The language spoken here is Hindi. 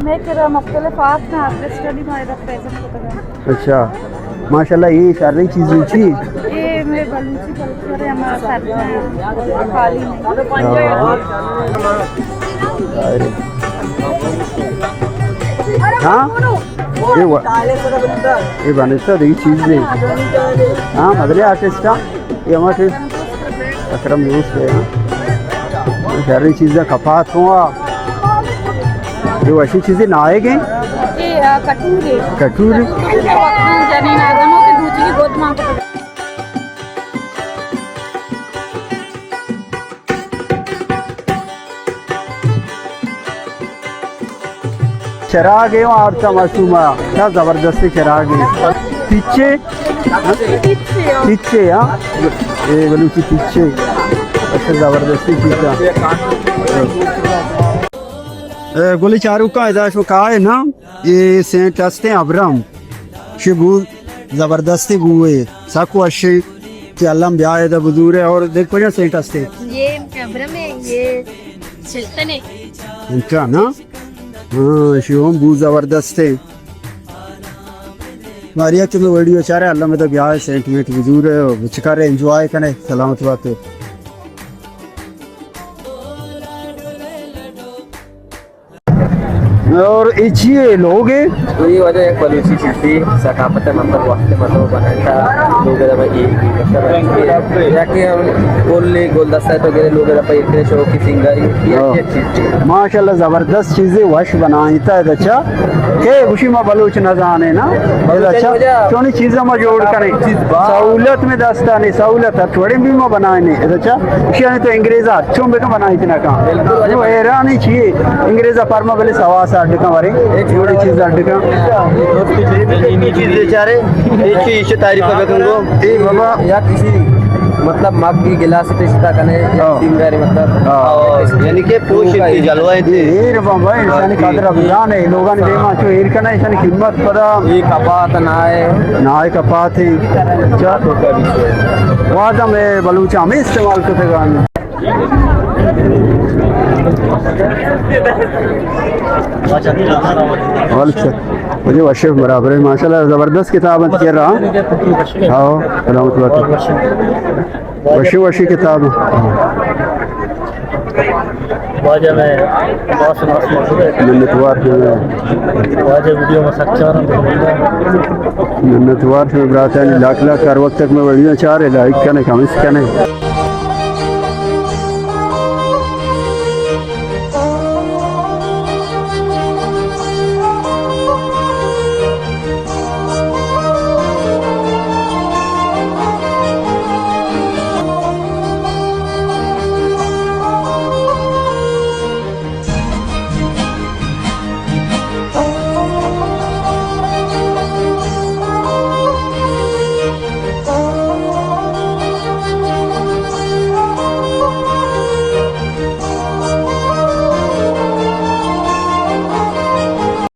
मैं तेरा मुख्तलिफ आप ना स्टडी में प्रेजेंट होता। अच्छा माशाल्लाह ये सारी चीज़ें थी ये मैं बलूची कल्चर है हमारा साथ खाली हाँ ये बनता देखी चीज़ें हाँ मदले आर्टिस्ट ये हमारे अकरम यूस है सारी चीज़ें कपात हुआ ये वैसी चीज़ें ना आएगी कटूरी कटूरी जनीन आदमों के दूसरी की गोद मां को चराग है और मासूमा क्या ज़बरदस्ती चराग है पीछे पीछे हाँ ये बलूची पीछे अच्छा ज़बरदस्ती गोली चारू का इदाश कहा है ना ये सेंट हस्ते अब्रम शिबू ज़बरदस्ती बुए साकू अशी के अल्लाह ब्याह दा बुजूर है और देख पड़ा सेंट हस्ते ये अब्रम है ये सुल्तान है इनका ना हाँ शिवम बू ज़बरदस्त है मारिया के वीडियो चाह रहे अल्लाह में तो ब्याह सेंट बुजूर है बेचारे एंजॉय करें सलामत बात है। और ये लोग हैं तो ये वजह एक बलूची चीज़ थी सकाफत मतलब वक्त मतलब बनाता लोग जब मतलब जाके हम गोली गोलदस्ता तो गए लोग जब इतने शो की सिंगारी ये चीज़ माशाल्लाह ज़बरदस्त चीज़ें वश बनाता है अच्छा के उसी में बलूच न जाने ना अच्छा क्यों चीज़ों में जोड़ करें सहूलत में दस्ता नहीं सहूलत है थोड़े भी में बनाए नहीं अच्छा उसी तो अंग्रेज़ा अच्छों में बनाई थी ना कहाँ वो हैरान ही चाहिए अंग्रेज़ा फर्मा पहले सवा अड्ड का मारे एक जोड़ी चीज़ अड्ड का बेचारे एक ही तारीफ कर तुमको ए बाबा या किसी मतलब मग की गिलास से रिश्ता करने सिंगारी मतलब यानी कि पोश की जलवाएं थे ये रे बाबा इंसान कादर अभियान है लोगों ने बेमा चो एर करना इंसान कीमत पता ये कपात ना है कपात है क्या तो का विषय वादा में बलूचा में इस्तेमाल करते गाने मुझे वशिफ बराबर है माशाल्लाह ज़बरदस्त किताब कर रहा हाँ सलामत वशी किताब मिन्नतवार में लाख लाख कर वक्त तक में वीडियो चाह रहे लाइक करने कमेंट्स करने